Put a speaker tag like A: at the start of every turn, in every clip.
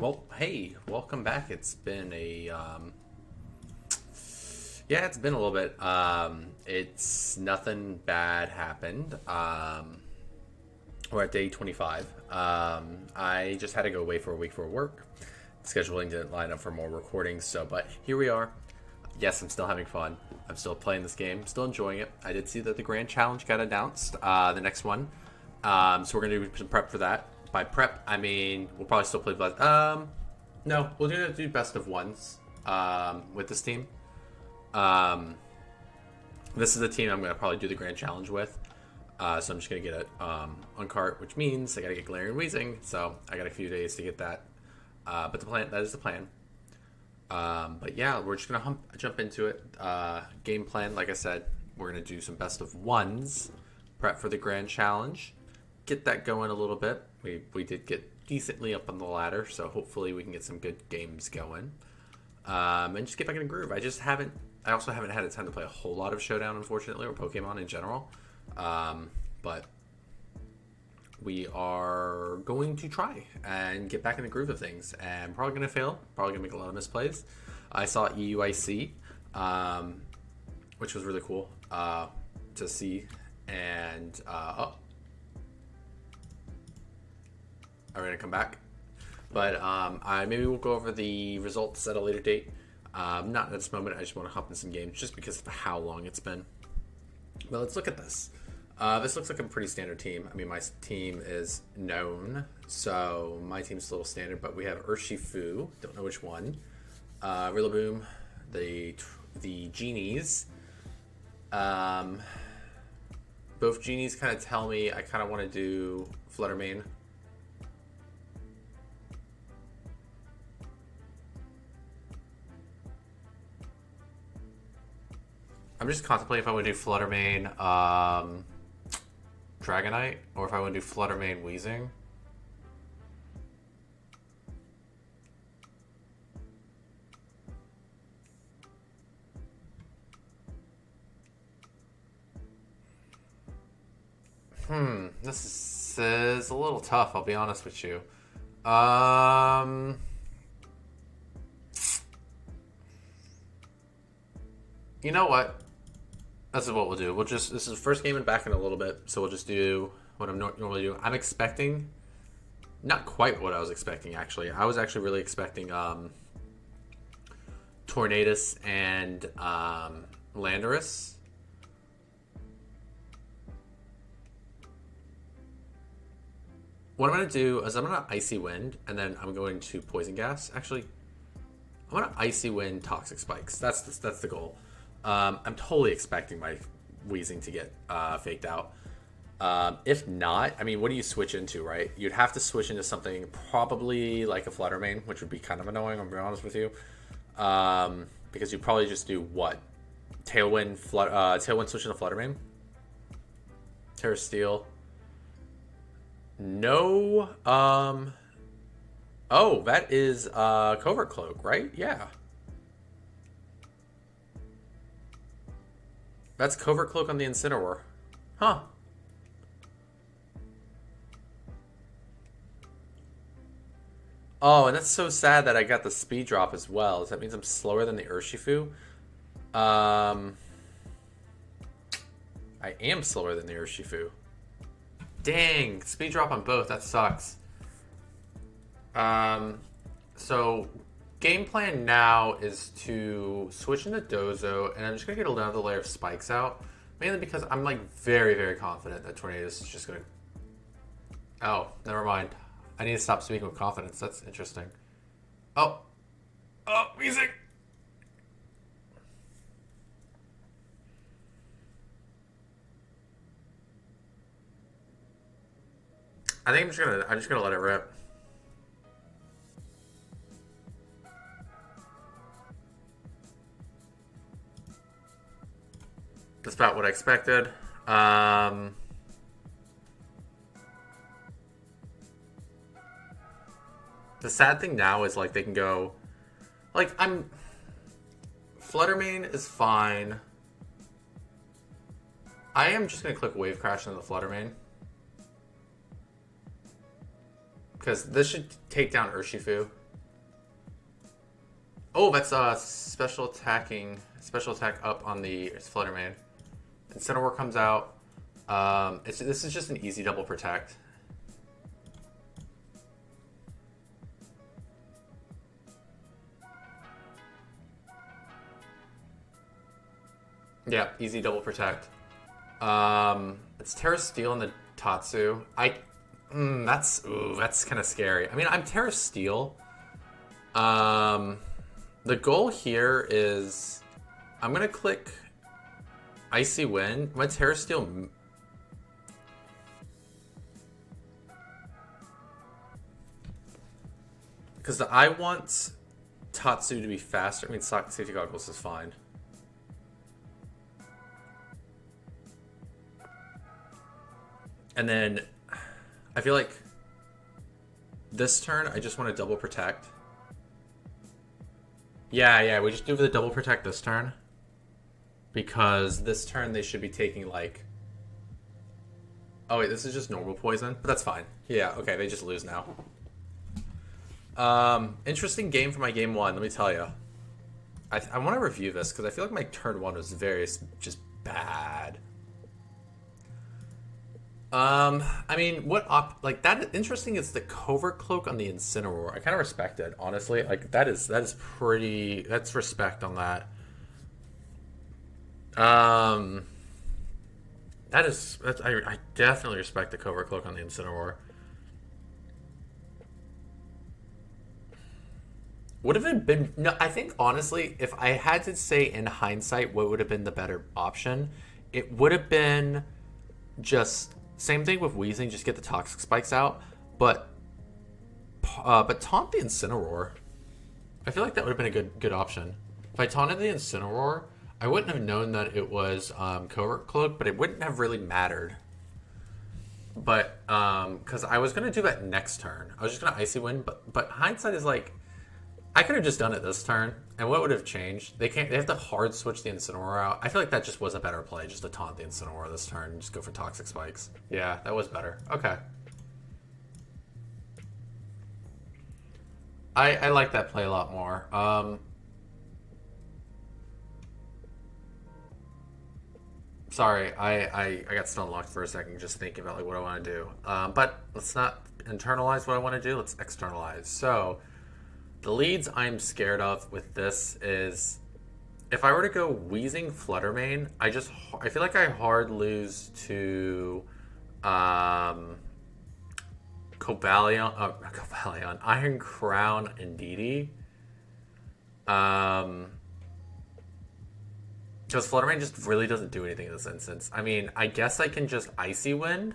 A: Well, hey, welcome back. It's been yeah, it's been a little bit. It's nothing bad happened. We're at day 25. I just had to go away for a week for work. Scheduling didn't line up for more recordings, but here we are. Yes, I'm still having fun. I'm still playing this game, still enjoying it. I did see that the Grand Challenge got announced, the next one. So we're gonna do some prep for that. By prep, I mean we'll probably still play no, we'll do best of ones with this team. This is the team I'm gonna probably do the Grand Challenge with. So I'm just gonna get it on cart, which means I gotta get Glare and Wheezing. So I got a few days to get that. But that is the plan. But yeah, we're just gonna jump into it. Game plan, like I said, we're gonna do some best of ones, prep for the Grand Challenge, get that going a little bit. We did get decently up on the ladder, so hopefully we can get some good games going. And just get back in a groove. I also haven't had a time to play a whole lot of Showdown, unfortunately, or Pokemon in general. But we are going to try and get back in the groove of things, and probably going to fail, probably going to make a lot of misplays. I saw EUIC, which was really cool to see, and I'm going to come back. But maybe we'll go over the results at a later date. Not at this moment. I just want to hop in some games just because of how long it's been. But let's look at this. This looks like a pretty standard team. I mean, my team is known, so my team's a little standard. But we have Urshifu, don't know which one. Rillaboom, the Genies. Both Genies kind of tell me I kind of want to do Fluttermane. I'm just contemplating if I would do Fluttermane, Dragonite, or if I would do Fluttermane, Wheezing. This is a little tough, I'll be honest with you. You know what? This is what we'll do. This is the first game and back in a little bit, so we'll just do what I'm normally doing. I'm expecting, not quite what I was expecting, actually. I was actually really expecting Tornadus and Landorus. What I'm going to do is I'm going to Icy Wind, and then I'm going to Poison Gas. Actually, I'm going to Icy Wind Toxic Spikes. That's the goal. I'm totally expecting my Wheezing to get faked out. If not, I mean, what do you switch into, right? You'd have to switch into something probably like a Fluttermane, which would be kind of annoying, I'm being honest with you. Because you'd probably just do what? Tailwind switch into Fluttermane? Terra Steel. No. Oh, that is Covert Cloak, right? Yeah. That's Covert Cloak on the Incineroar. Huh. Oh, and that's so sad that I got the speed drop as well. Does that mean I'm slower than the Urshifu? I am slower than the Urshifu. Dang, speed drop on both. That sucks. So game plan now is to switch into Dozo, and I'm just gonna get another layer of spikes out, mainly because I'm like very, very confident that Tornadus is just gonna. Oh, never mind. I need to stop speaking with confidence. That's interesting. Oh, music. I think I'm just gonna let it rip. That's about what I expected. The sad thing now is like they can go, like Fluttermane is fine. I am just gonna click Wave Crash on the Fluttermane. Because this should take down Urshifu. Oh, that's special attack up on the Fluttermane. Incineroar comes out. This is just an easy double protect. Yeah, easy double protect. It's Terra Steel on the Tatsu. That's kind of scary. I mean, I'm Terra Steel. The goal here is I'm gonna click Icy Wind. My Terra Steel. Because I want Tatsu to be faster. I mean, safety goggles is fine. And then I feel like this turn, I just want to double protect. Yeah, we just do the double protect this turn. Because this turn they should be taking like... Oh wait, this is just normal poison? But that's fine. Yeah, okay, they just lose now. Interesting game for my game one, let me tell you. I want to review this because I feel like my turn one was just bad. I mean, that interesting is the Covert Cloak on the Incineroar. I kind of respect it, honestly. Like, that's respect on that. I definitely respect the Covert Cloak on the Incineroar. Would have it been... No, I think, honestly, if I had to say in hindsight what would have been the better option, it would have been just... Same thing with Wheezing, just get the Toxic Spikes out. But taunt the Incineroar. I feel like that would have been a good option. If I taunted the Incineroar, I wouldn't have known that it was Covert Cloak, but it wouldn't have really mattered. But, because I was going to do that next turn. I was just going to Icy Wind, but hindsight is like... I could have just done it this turn, and what would have changed? They have to hard switch the Incineroar out. I feel like that just was a better play, just to taunt the Incineroar this turn and just go for Toxic Spikes. Yeah, that was better. Okay. I like that play a lot more. Sorry, I got stun locked for a second just thinking about like what I want to do. But let's not internalize what I want to do. Let's externalize. So... The leads I'm scared of with this is if I were to go Wheezing Fluttermane, I feel like I hard lose to Cobalion, Iron Crown, and Didi. Because Fluttermane just really doesn't do anything in this instance. I mean, I guess I can just Icy Wind,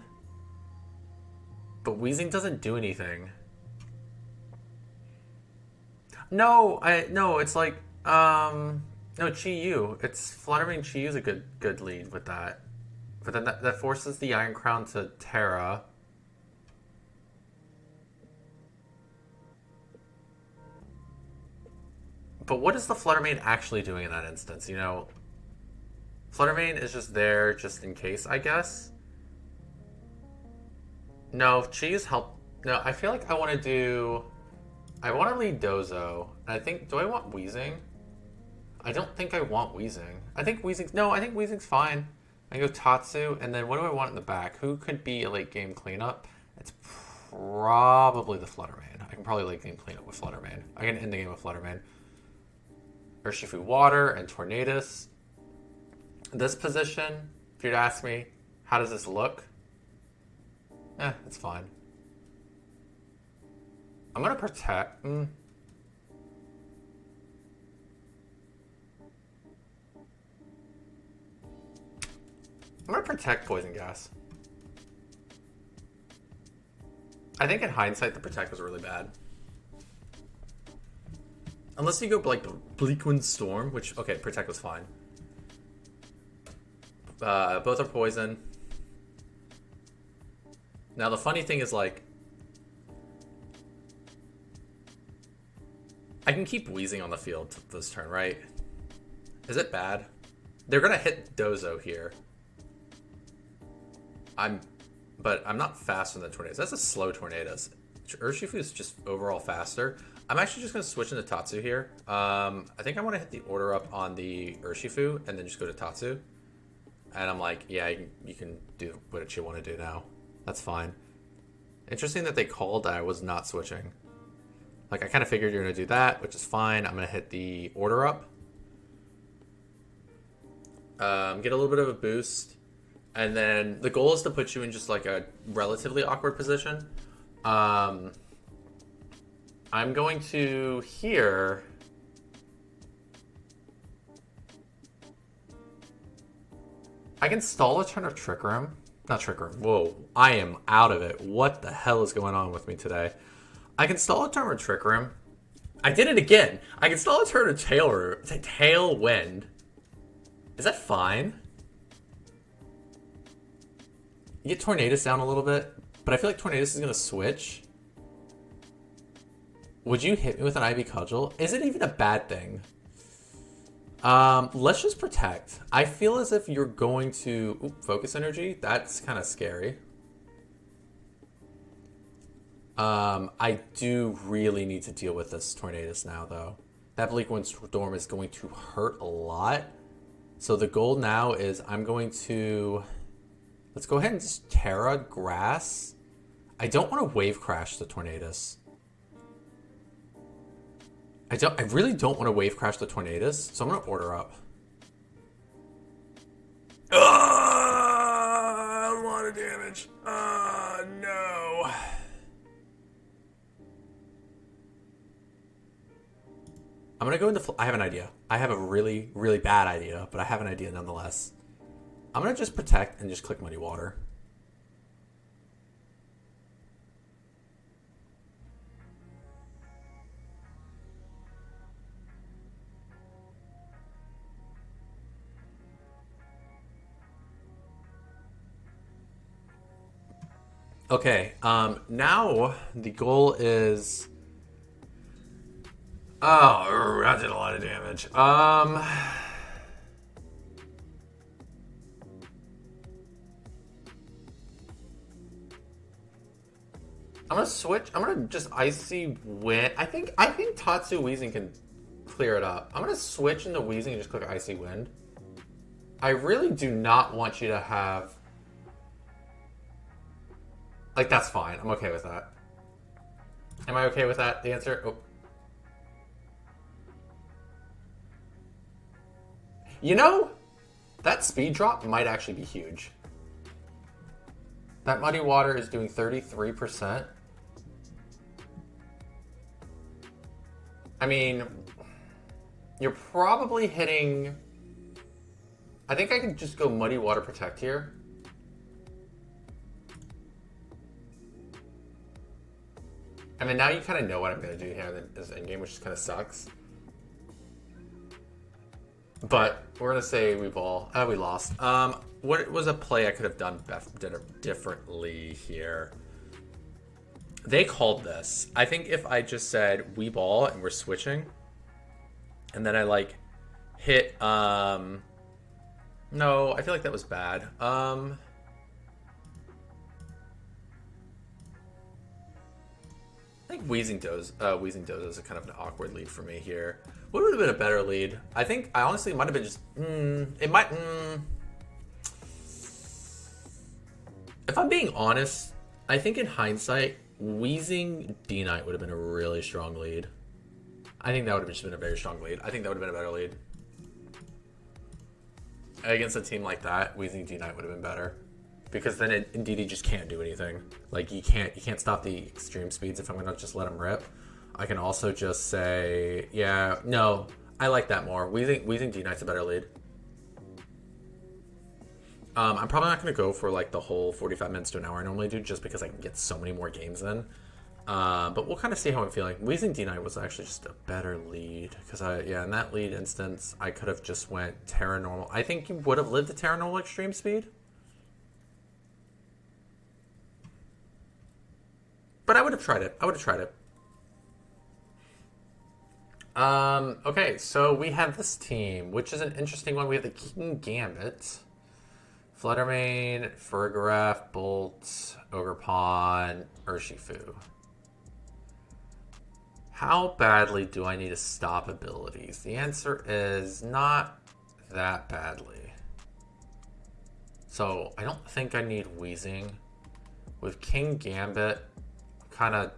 A: but Wheezing doesn't do anything. No, it's like, no, Chi-Yu. It's Fluttermane Chi-Yu's a good lead with that. But then that forces the Iron Crown to Terra. But what is the Fluttermane actually doing in that instance, you know? Fluttermane is just there just in case, I guess. No, Chi-Yu's help. No, I feel like I want to lead Dozo. And I think, do I want Wheezing? I don't think I want Wheezing. I think Wheezing's fine. I go Tatsu, and then what do I want in the back? Who could be a late game cleanup? It's probably the Fluttermane. I can probably late game cleanup with Fluttermane. I can end the game with Fluttermane. Urshifu Water and Tornadus. This position, if you'd ask me, how does this look? It's fine. I'm gonna protect. I'm gonna protect Poison Gas. I think in hindsight, the protect was really bad. Unless you go like Bleakwind Storm, which, okay, protect was fine. Both are poison. Now the funny thing is, like, I can keep Wheezing on the field this turn, right? Is it bad? They're gonna hit Dozo here. But I'm not faster than Tornadus. That's a slow Tornadus. Urshifu is just overall faster. I'm actually just going to switch into Tatsu here. I think I want to hit the order up on the Urshifu and then just go to Tatsu. And I'm like, yeah, you can do what you want to do now. That's fine. Interesting that they called that I was not switching. Like, I kind of figured you're going to do that, which is fine. I'm going to hit the order up. Get a little bit of a boost. And then the goal is to put you in just like a relatively awkward position. I'm going to here. I can stall a turn of Trick Room. Not Trick Room. Whoa, I am out of it. What the hell is going on with me today? I can stall a turn of Trick Room. I did it again. I can stall a turn of Tailwind. Is that fine? You get Tornadus down a little bit, but I feel like Tornadus is going to switch. Would you hit me with an Ivy Cudgel? Is it even a bad thing? Let's just protect. I feel as if you're going to... Focus Energy? That's kind of scary. I do really need to deal with this Tornadus now, though. That Bleak Wind Storm is going to hurt a lot. So the goal now is I'm going to... Let's go ahead and just Terra Grass. I don't want to Wave Crash the Tornadus. I really don't want to Wave Crash the Tornadus, so I'm going to order up. A lot of damage. No. I'm going to go into... I have an idea. I have a really, really bad idea, but I have an idea nonetheless. I'm going to just protect and just click Muddy Water. Okay, now the goal is... Oh, that did a lot of damage. I'm gonna switch. I'm gonna just Icy Wind. I think Tatsu Weezing can clear it up. I'm gonna switch into Weezing and just click Icy Wind. I really do not want you to have... Like, that's fine. I'm okay with that. Am I okay with that? The answer? Oh. You know, that speed drop might actually be huge. That Muddy Water is doing 33%. I mean, you're probably hitting... I think I could just go Muddy Water Protect here. I mean, now you kind of know what I'm going to do here in this endgame, which kind of sucks. But we're going to say we lost. What was a play I could have done differently here? They called this. I think if I just said we ball and we're switching, and then I like hit... No, I feel like that was bad. I think Weezing Doze is a kind of an awkward lead for me here. What would have been a better lead? I think I honestly might have been just... If I'm being honest, I think in hindsight, Weezing D-Knight would have been a really strong lead. I think that would have just been a very strong lead. I think that would have been a better lead. Against a team like that, Weezing D-Knight would have been better. Because then Indeedee just can't do anything. Like, you can't stop the extreme speeds if I'm gonna just let him rip. I can also just say, yeah, no, I like that more. Weezing D-Knight's a better lead. I'm probably not gonna go for like the whole 45 minutes to an hour I normally do, just because I can get so many more games in. But we'll kind of see how I'm feeling. Weezing D-Knight was actually just a better lead. Because in that lead instance, I could have just went Terra Normal. I think you would have lived the Terra Normal extreme speed. But I would have tried it. Okay, so we have this team, which is an interesting one. We have the King Gambit, Fluttermane, Farigiraf, Bolt, Ogerpon, Urshifu. How badly do I need to stop abilities? The answer is not that badly. So I don't think I need Wheezing. With King Gambit, kind of...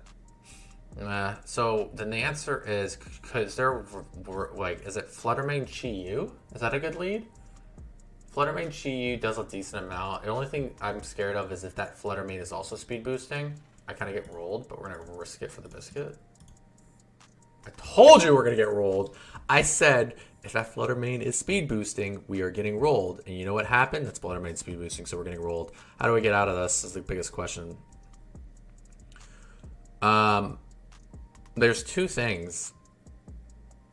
A: So then the answer is, because they're like, is it Fluttermane Chi-Yu? Is that a good lead? Fluttermane Chi-Yu does a decent amount. The only thing I'm scared of is if that Fluttermane is also speed boosting, I kind of get rolled, but we're going to risk it for the biscuit. I told you we're going to get rolled. I said, if that Fluttermane is speed boosting, we are getting rolled. And you know what happened? That's Fluttermane speed boosting, so we're getting rolled. How do we get out of this is the biggest question. There's two things.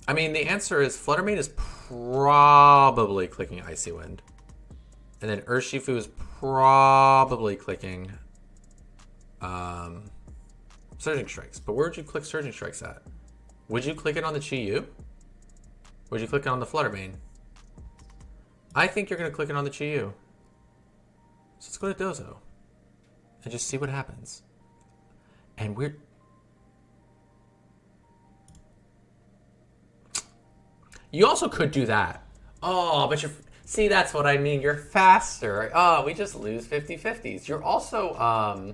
A: I mean, the answer is Fluttermane is probably clicking Icy Wind. And then Urshifu is probably clicking Surging Strikes. But where would you click Surging Strikes at? Would you click it on the Chi-Yu? Would you click it on the Fluttermane? I think you're going to click it on the Chi-Yu. So let's go to Dozo. And just see what happens. And we're... You also could do that. Oh, but you're... See, that's what I mean. You're faster. Oh, we just lose 50-50s. You're also...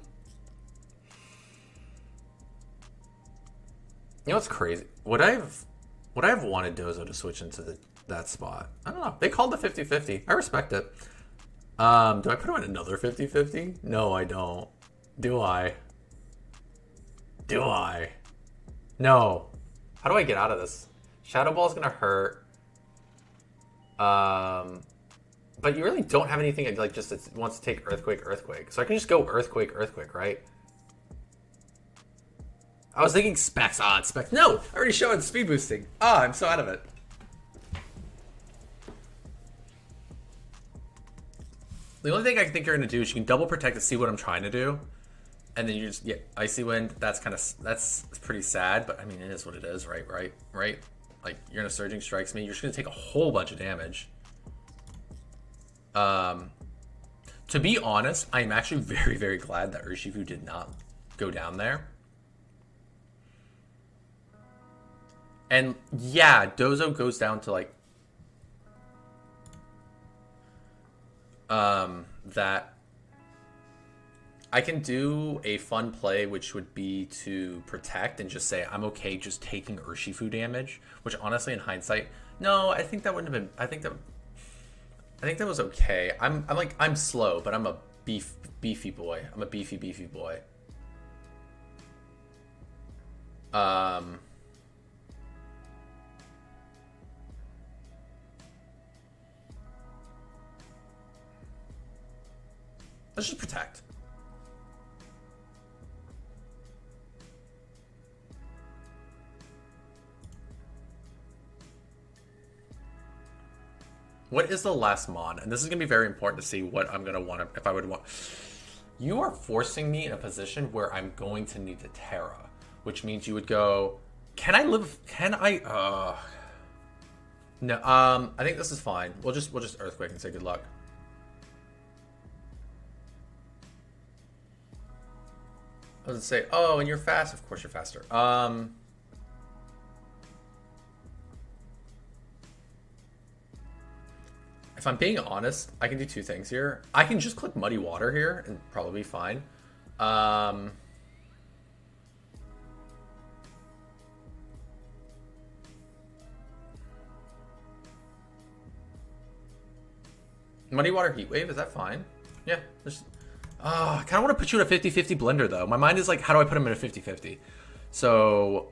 A: You know what's crazy? Would I have wanted Dozo to switch into that spot? I don't know. They called the 50-50. I respect it. Do I put him in another 50-50? No, I don't. Do I? Do I? No. How do I get out of this? Shadow Ball's gonna hurt. But you really don't have anything like just that wants to take Earthquake. So I can just go Earthquake, right? I was thinking Specs. It's Specs. No! I already showed speed boosting. I'm so out of it. The only thing I think you're going to do is you can double protect to see what I'm trying to do. And then you just, Icy Wind. That's pretty sad, but I mean, it is what it is, right? Like, you're going to Surging Strikes me. You're just going to take a whole bunch of damage. To be honest, I'm actually very, very glad that Urshifu did not go down there. And yeah, Dozo goes down to like that. I can do a fun play, which would be to protect and just say I'm okay just taking Urshifu damage. Which honestly, in hindsight, no, I think that wouldn't have been. I think that was okay. I'm slow, but I'm a beefy boy. I'm a beefy boy. Let's just protect. What is the last mon? And this is going to be very important to see what I'm going to want if I would want. You are forcing me in a position where I'm going to need to Terra, which means you would go, can I live? Can I? No. I think this is fine. We'll just Earthquake and say good luck. I was gonna say, oh, and you're fast. Of course you're faster. If I'm being honest, I can do two things here. I can just click Muddy Water here and probably be fine. Muddy Water Heat Wave, is that fine? Yeah. I kind of want to put you in a 50-50 blender, though. My mind is like, how do I put him in a 50-50? So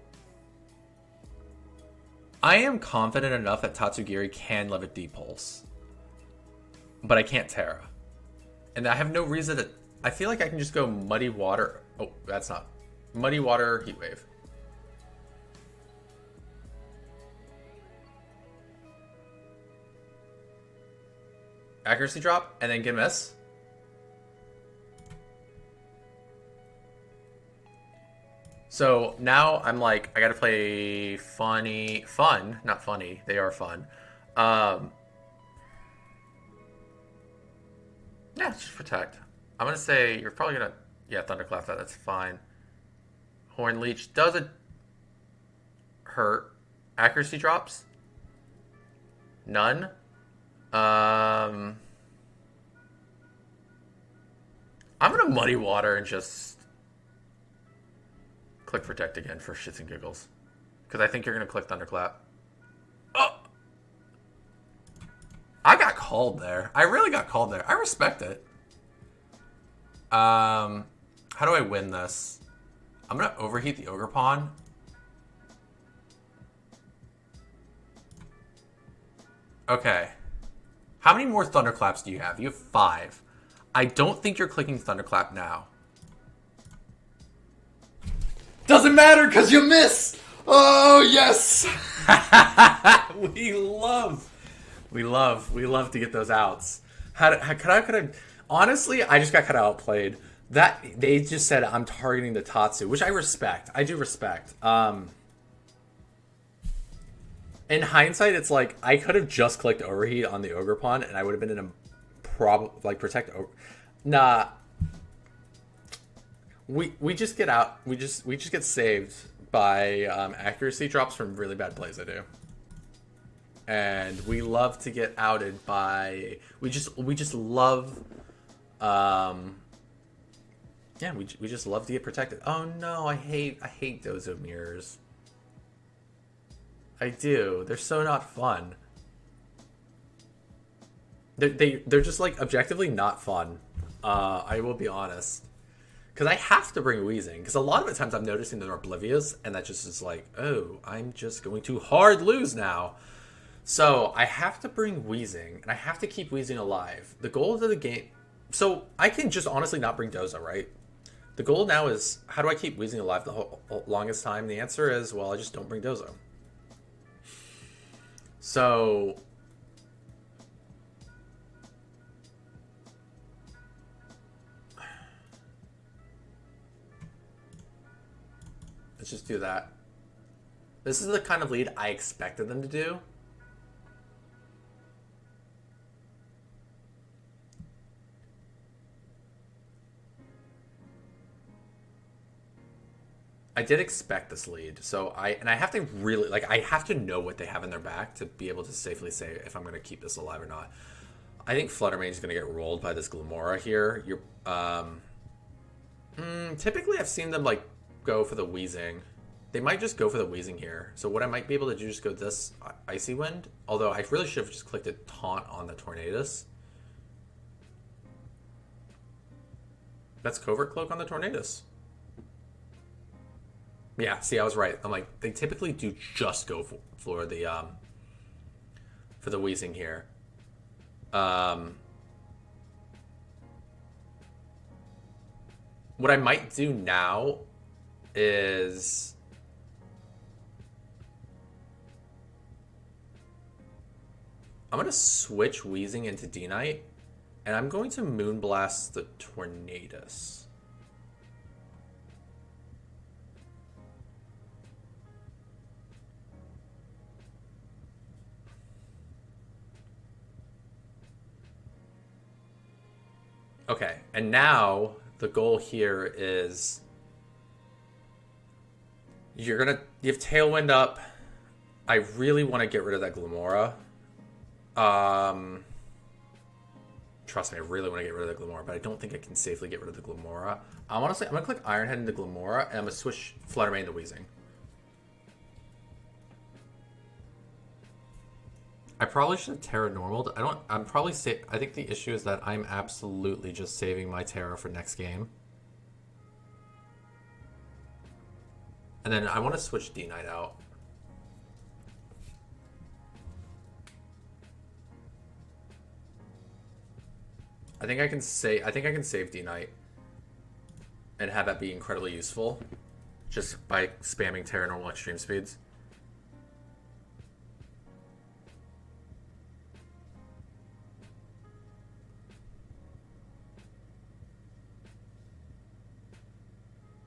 A: I am confident enough that Tatsugiri can live at Deep Pulse. But I can't Terra. And I have no reason to... I feel like I can just go Muddy Water... Oh, that's not... Muddy Water Heat Wave. Accuracy drop, and then get miss. So now I'm like, I gotta play fun, not funny. They are fun. Yeah, just protect. I'm gonna say you're probably gonna, Thunderclap that. That's fine. Horn Leech does it. her accuracy drops? None? I'm gonna Muddy Water and just click Protect again for shits and giggles. Because I think you're gonna click Thunderclap. Oh! I got called there. I really got called there. I respect it. How do I win this? I'm gonna overheat the Ogre Pawn. Okay. How many more Thunderclaps do you have? You have 5. I don't think you're clicking Thunderclap now. Doesn't matter because you miss! Oh, yes! We love to get those outs. Could I honestly, I just got kind of outplayed. That they just said I'm targeting the Tatsu, which I respect. I do respect. In hindsight, it's like I could have just clicked Overheat on the Ogre Pawn, and I would have been in a protect. Nah. We just get out. We just get saved by accuracy drops from really bad plays I do. And we love to get outed by we just love yeah, we just love to get protected. Oh no, I hate Dozo mirrors. I do. They're so not fun. They're just like objectively not fun. I will be honest. Because I have to bring Wheezing. Because a lot of the times I'm noticing they're oblivious, and that just is like, oh, I'm just going to hard lose now. So I have to bring Wheezing, and I have to keep Wheezing alive. The goal of the game... So I can just honestly not bring Dozo, right? The goal now is, how do I keep Wheezing alive the whole longest time? The answer is, well, I just don't bring Dozo. So... let's just do that. This is the kind of lead I expected them to do. I did expect this lead, so I have to really, like, I have to know what they have in their back to be able to safely say if I'm going to keep this alive or not. I think Fluttermane is going to get rolled by this Glamora here. Typically I've seen them, like, go for the Wheezing. They might just go for the Wheezing here. So what I might be able to do is just go this Icy Wind, although I really should have just clicked a Taunt on the Tornadus. That's Covert Cloak on the Tornadus. Yeah, see, I was right. I'm like, they typically do just go for the Wheezing here. What I might do now is I'm going to switch Wheezing into D-Knight, and I'm going to Moonblast the Tornadus. Okay, and now the goal here is you have Tailwind up. I really want to get rid of that Glamora. Trust me, I really want to get rid of the Glamora, but I don't think I can safely get rid of the Glamora. Honestly, I'm going to click Ironhead into Glamora, and I'm going to switch Fluttermane to Wheezing. I probably should have Terra Normaled. I think the issue is that I'm absolutely just saving my Terra for next game. And then I want to switch D-Knight out. I think I can save D-Knight and have that be incredibly useful just by spamming Terra Normal Extreme Speeds.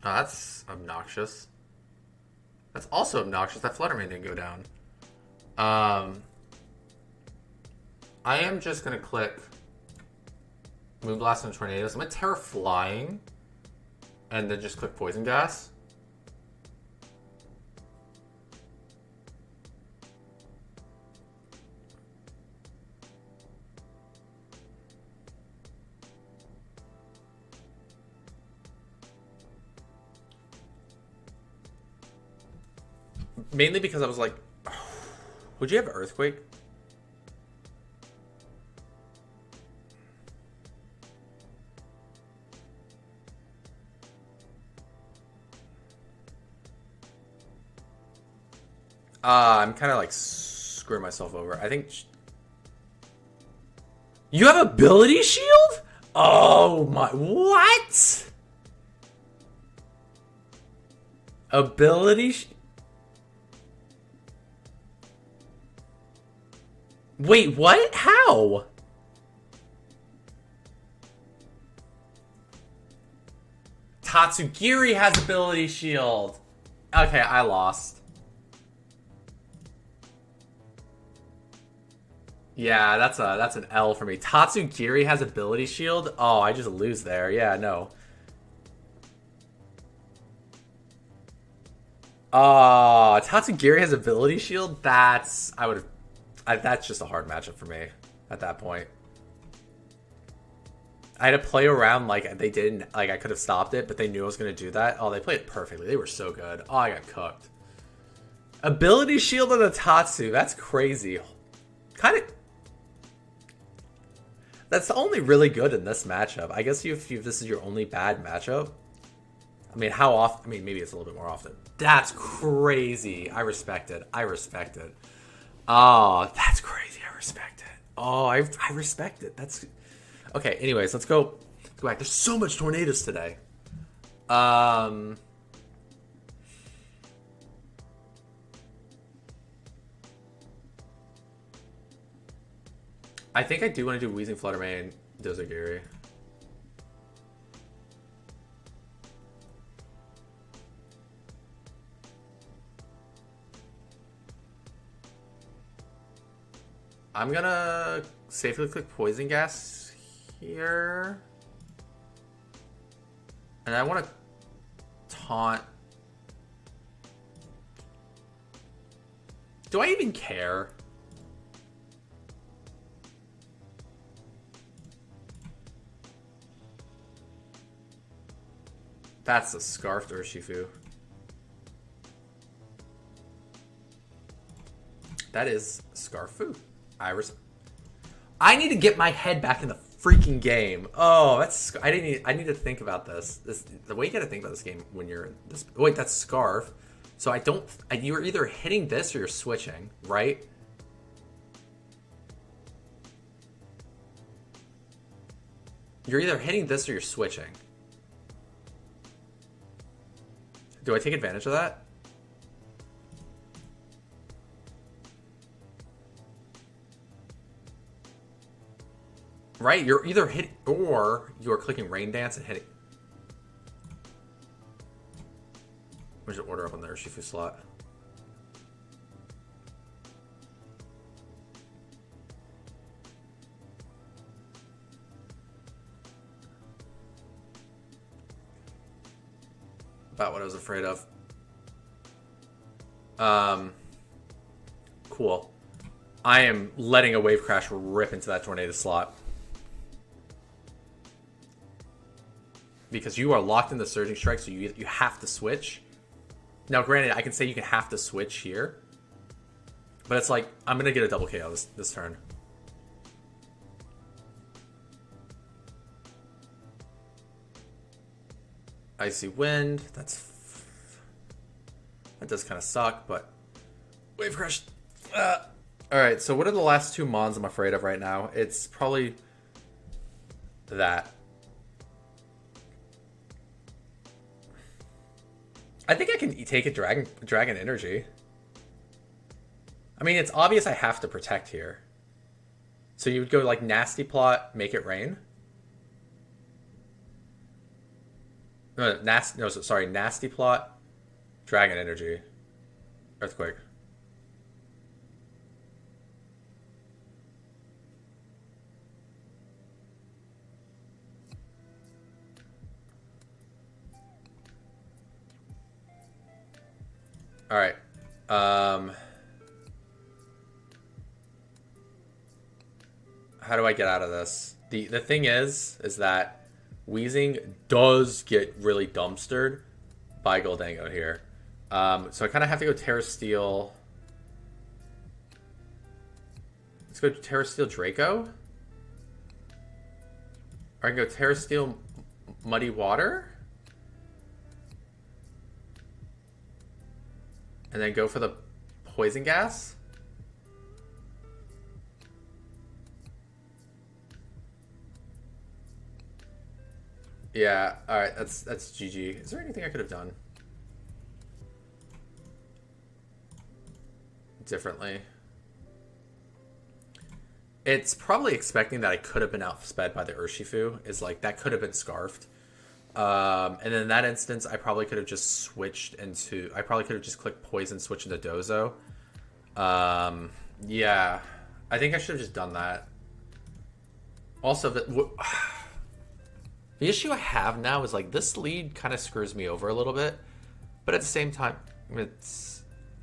A: Oh, that's obnoxious. That's also obnoxious that Fluttermane didn't go down. I am just going to click Moonblast and Tornadoes. I'm going to Terra Flying and then just click Poison Gas. Mainly because I was like, would you have Earthquake? I'm kind of like screwing myself over. I think... You have Ability Shield? Oh my... What? Ability Shield? Wait, what? How? Tatsugiri has Ability Shield. Okay, I lost. Yeah, that's an L for me. Tatsugiri has Ability Shield? Oh, I just lose there. Yeah, no. Oh, Tatsugiri has Ability Shield? That's... that's just a hard matchup for me at that point. I had to play around like they didn't... Like, I could have stopped it, but they knew I was going to do that. Oh, they played it perfectly. They were so good. Oh, I got cooked. Ability Shield on the Tatsu. That's crazy. Kind of... That's only really good in this matchup. I guess if this is your only bad matchup. I mean, how often? I mean, maybe it's a little bit more often. That's crazy. I respect it. I respect it. Oh, that's crazy. I respect it. Oh, I respect it. That's... Okay, anyways, let's go back. There's so much tornadoes today. I think I do want to do Wheezing Fluttermane, Dozagiri. I'm gonna safely click Poison Gas here. And I want to taunt. Do I even care? That's a Scarfed Urshifu. That is Scarfu. I need to get my head back in the freaking game. Oh, that's... I need to think about this. The way you gotta think about this game when you're... Wait, that's Scarf. So I don't... You're either hitting this or you're switching, right? You're either hitting this or you're switching. Do I take advantage of that? Right? You're either hitting or you're clicking Rain Dance and hitting. Where's the order up on the Urshifu slot? About what I was afraid of. Cool. I am letting a Wave Crash rip into that Tornado slot. Because you are locked in the Surging Strike, so you have to switch. Now, granted, I can say you can have to switch here. But it's like, I'm going to get a double KO this turn. Icy Wind, that does kind of suck, but Wave Crash. Alright, so what are the last two Mons I'm afraid of right now? It's probably that. I think I can take a Dragon Energy. I mean, it's obvious I have to protect here. So you would go like Nasty Plot, make it rain. Nasty Plot, Dragon Energy, Earthquake. All right. How do I get out of this? The thing is that Weezing does get really dumpstered by Goldango here. So I kind of have to go Terra Steel. Let's go Terra Steel Draco. Or I can go Terra Steel Muddy Water. And then go for the Poison Gas. Yeah, alright, that's GG. Is there anything I could have done differently? It's probably expecting that I could have been outsped by the Urshifu. Is like, that could have been Scarfed. And in that instance, I probably could have just switched into... I probably could have just clicked Poison, switch into Dozo. Yeah. I think I should have just done that. Also, the issue I have now is, like, this lead kind of screws me over a little bit. But at the same time, it's...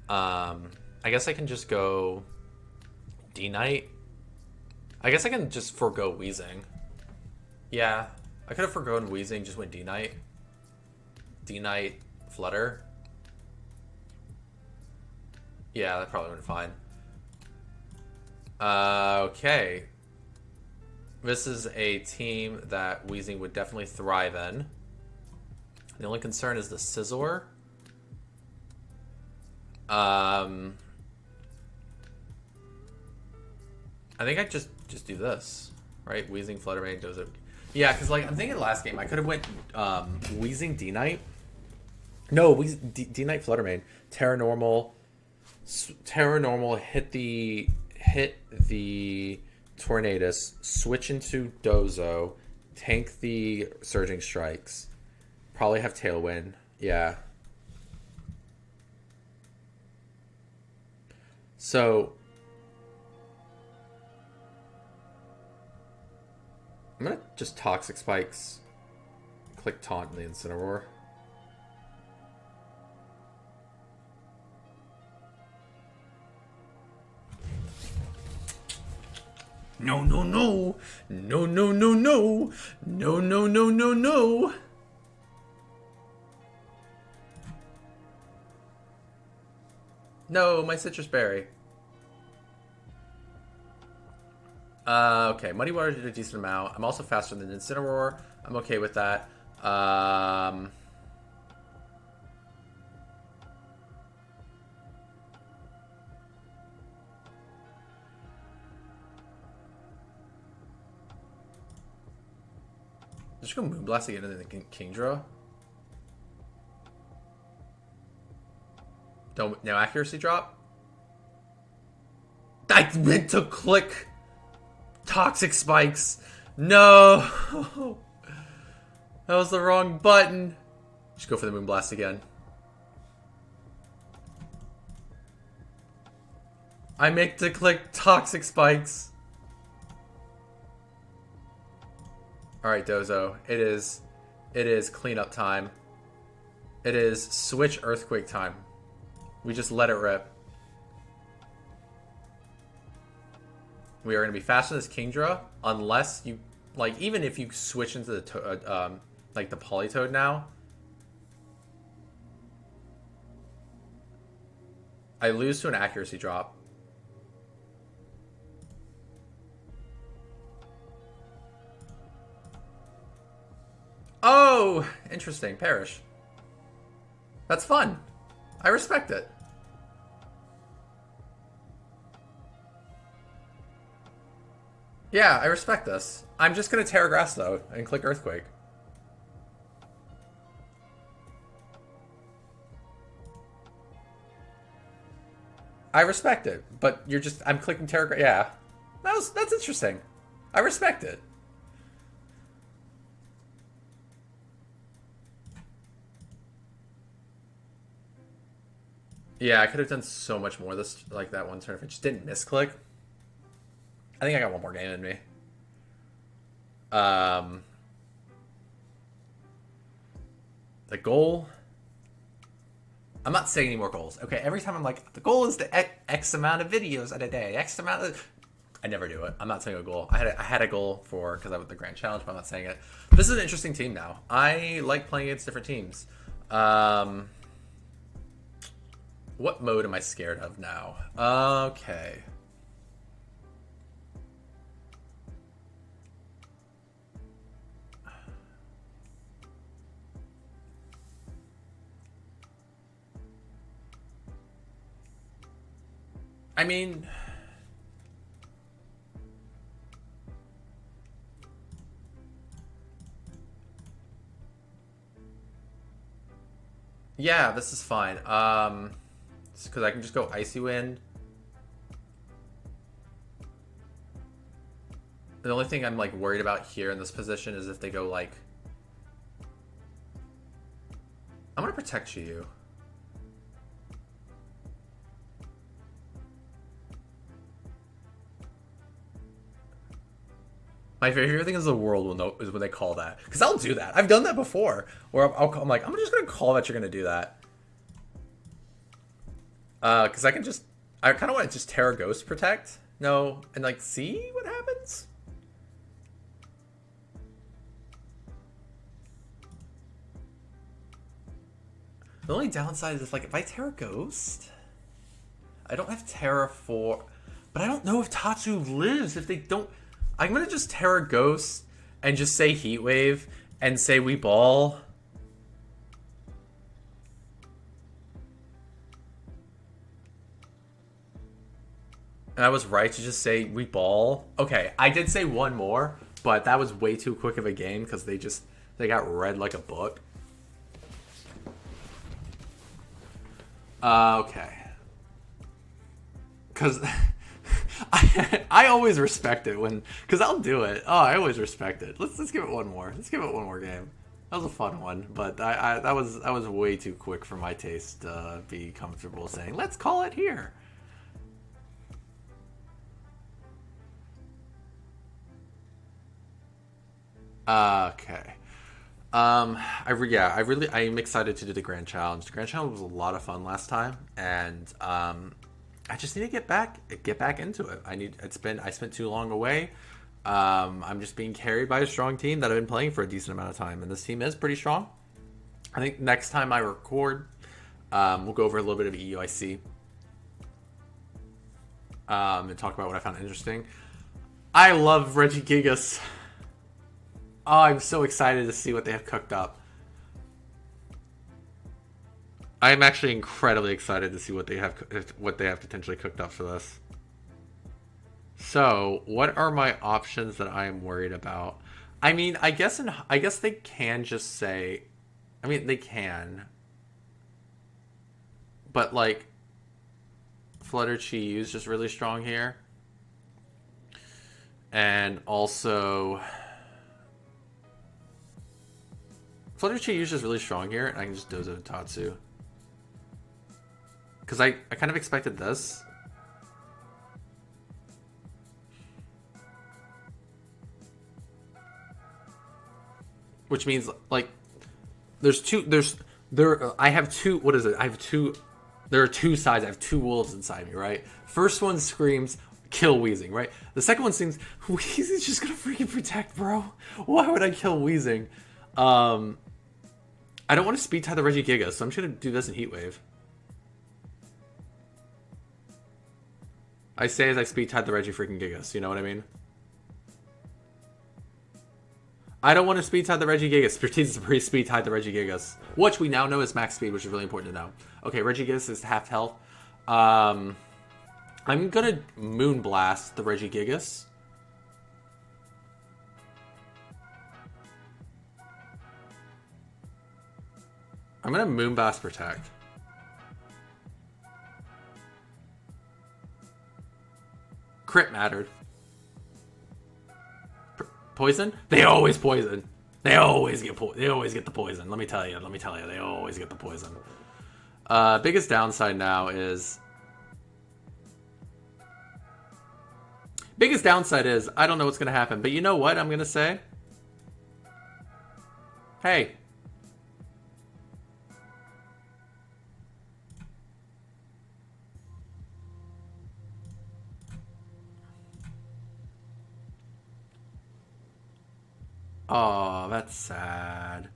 A: I guess I can just go D-Knight. I guess I can just forego Wheezing. Yeah. I could have forgone Wheezing, just went D-Knight. D-Knight, Flutter. Yeah, that probably went fine. Okay. This is a team that Wheezing would definitely thrive in. The only concern is the Scizor. I think I just do this, right? Wheezing, Flutter Mane, Dozo. Yeah, because, like, I'm thinking last game I could have went Wheezing D-Knight. No, D-Knight Flutter Mane. Terra Normal, hit the Tornadus, switch into Dozo, tank the Surging Strikes, probably have Tailwind. Yeah. So I'm gonna just Toxic Spikes, click Taunt in the Incineroar. No, no, no. No, no, no, no. No, no, no, no, no. No, my Citrus Berry. Okay, Muddy Water did a decent amount. I'm also faster than Incineroar. I'm okay with that. Just go Moonblast again and then Kingdra. No accuracy drop. I meant to click Toxic Spikes. No. That was the wrong button. Just go for the Moonblast again. I meant to click Toxic Spikes. Alright, Dozo. It is cleanup time. It is switch Earthquake time. We just let it rip. We are going to be faster than this Kingdra, unless you, like, even if you switch into the, like, the Politoed now. I lose to an accuracy drop. Oh, interesting. Perish. That's fun. I respect it. Yeah, I respect this. I'm just going to Terra Grass, though, and click Earthquake. I respect it, but you're just... I'm clicking Terra Grass. Yeah. That's interesting. I respect it. Yeah, I could have done so much more this, like, that one turn if I just didn't misclick. I think I got one more game in me. The goal... I'm not saying any more goals. Okay, every time I'm like, the goal is to X amount of videos at a day. X amount of... I never do it. I'm not saying a goal. I had a goal for... Because I was the Grand Challenge, but I'm not saying it. This is an interesting team now. I like playing against different teams. What mode am I scared of now? Okay. I mean, yeah, this is fine. Because I can just go Icy Wind. The only thing I'm like worried about here in this position is if they go like, I'm gonna protect you. My favorite thing is the world will know is when they call that, because I'll do that. I've done that before, where I'm like, I'm just gonna call that you're gonna do that, because I kind of want to just Terra Ghost protect, no, and like see what happens. The only downside is like if I Terra Ghost, I don't have Terra for, but I don't know if Tatsu lives if they don't. I'm gonna just Terra Ghost and just say Heat Wave and say we ball. And I was right to just say we ball. Okay, I did say one more, but that was way too quick of a game because they got read like a book. Okay. Because I always respect it when, because I'll do it. Oh, I always respect it. Let's give it one more. Let's give it one more game. That was a fun one, but that was way too quick for my taste to be comfortable saying let's call it here. Okay. I'm excited to do the Grand Challenge. The Grand Challenge was a lot of fun last time, and I just need to get back into it. I spent too long away. I'm just being carried by a strong team that I've been playing for a decent amount of time, and this team is pretty strong. I think next time I record, we'll go over a little bit of EUIC, and talk about what I found interesting. I love Regigigas. Oh, I'm so excited to see what they have cooked up. I'm actually incredibly excited to see what they have potentially cooked up for this. So, what are my options that I am worried about? I mean, I guess they can just say, I mean, they can, but like, Flutter Chi is just really strong here, and also Flutter Chi is just really strong here, and I can just Dozo Tatsu. Because I kind of expected this. Which means, like, I have two, what is it? There are two sides. I have two wolves inside me, right? First one screams, kill Weezing, right? The second one seems, Weezing's just gonna freaking protect, bro. Why would I kill Weezing? I don't want to speed tie the Regigigas, so I'm just gonna do this in Heat Wave. I say as I speed tied the Regi freaking Gigas, you know what I mean? I don't want to speed tie the Regigigas. Pretends to speed tie the Regigigas, which we now know is max speed, which is really important to know. Okay, Regigigas is half health. I'm gonna Moonblast the Regigigas. I'm gonna Moonblast Protect. Crit mattered. Poison? They always poison. They always get the poison. Let me tell you. They always get the poison. Biggest downside now is... Biggest downside is I don't know what's going to happen. But you know what I'm going to say? Hey. Oh, that's sad.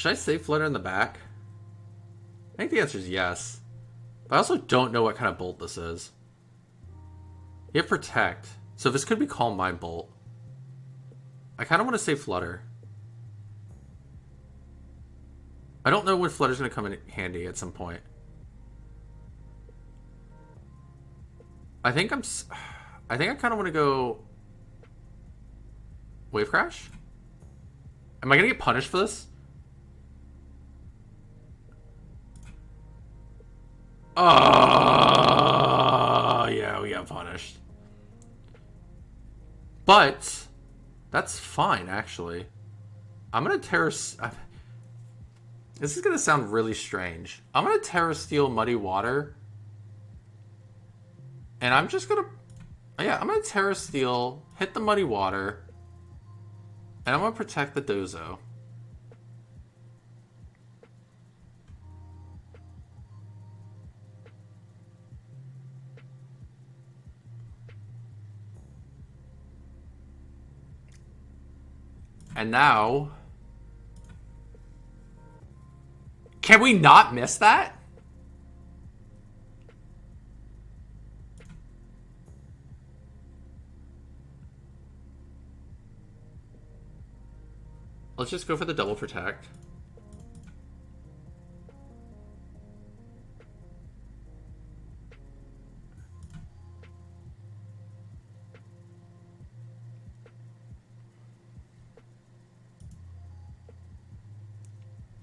A: Should I save Flutter in the back? I think the answer is yes. But I also don't know what kind of bolt this is. You have Protect. So this could be Calm Mind Bolt. I kind of want to save Flutter. I don't know when Flutter's going to come in handy at some point. I think I kind of want to go Wave Crash? Am I going to get punished for this? Oh, yeah, we got punished. But that's fine, actually. I'm going to Terra... This is going to sound really strange. I'm going to Terra Steel Muddy Water. And I'm just going to... Yeah, I'm going to Terra Steel, hit the Muddy Water. And I'm going to protect the Dozo. And now... Can we not miss that? Let's just go for the double protect.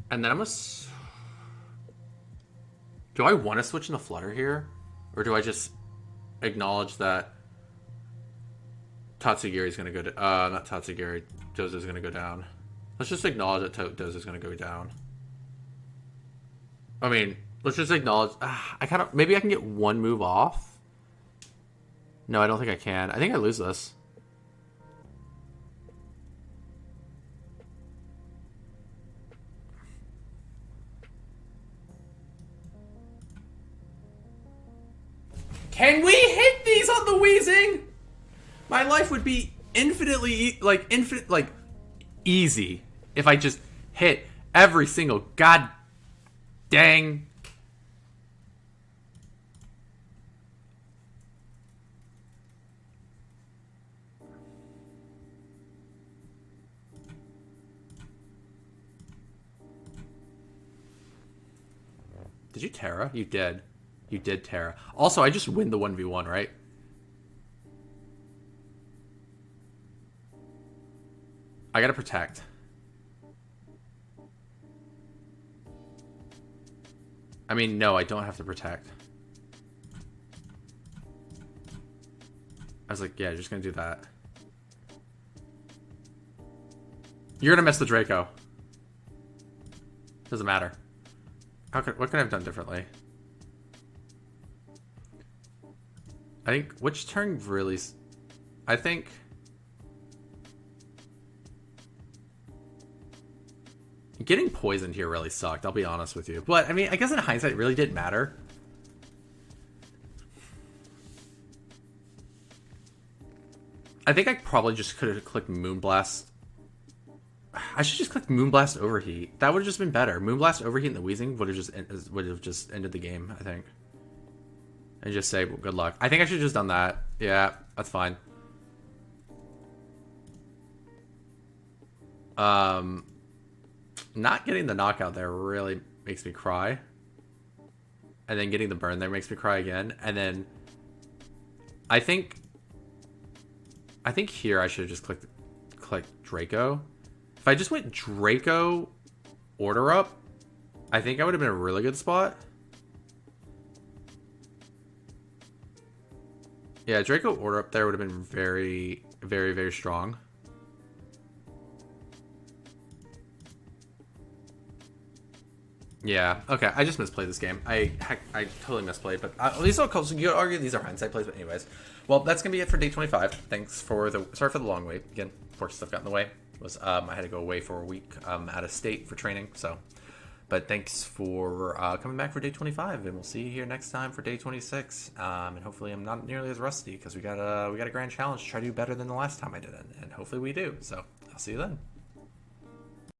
A: And then I'm gonna... Do I want to switch into Flutter here? Or do I just acknowledge that Tatsugiri's going to go... not Tatsugiri. Dozo's going to go down. Let's just acknowledge that Dozo's going to go down. I mean, let's just acknowledge... I kind of... Maybe I can get one move off? No, I don't think I can. I think I lose this. Can we hit these on the Wheezing? My life would be infinitely, easy if I just hit every single god dang. Did you Terra? You did. You did Terra. Also, I just win the 1v1, right? I gotta protect. I mean, no, I don't have to protect. I was like, yeah, just gonna do that. You're gonna miss the Draco. Doesn't matter. What could I have done differently? I think, which turn really... I think... Getting poisoned here really sucked, I'll be honest with you. But, I mean, I guess in hindsight, it really didn't matter. I think I probably just could have clicked Moonblast. I should just click Moonblast Overheat. That would have just been better. Moonblast Overheat and the Wheezing would have just ended the game, I think. And just say, well, good luck. I think I should have just done that. Yeah, that's fine. Not getting the knockout there really makes me cry. And then getting the burn there makes me cry again. And then I think here I should have just clicked Draco. If I just went Draco Order Up, I think I would have been a really good spot. Yeah, Draco Order Up there would have been very, very, very strong. Yeah, okay, I just misplayed this game. I totally misplayed, but these are cool, so you could argue these are hindsight plays, but anyways. Well, that's going to be it for day 25. Thanks for sorry for the long wait. Again, work stuff got in the way. I had to go away for a week out of state for training, so. But thanks for coming back for day 25, and we'll see you here next time for day 26. And hopefully I'm not nearly as rusty, because we got a grand challenge to try to do better than the last time I did it, and hopefully we do. So I'll see you then.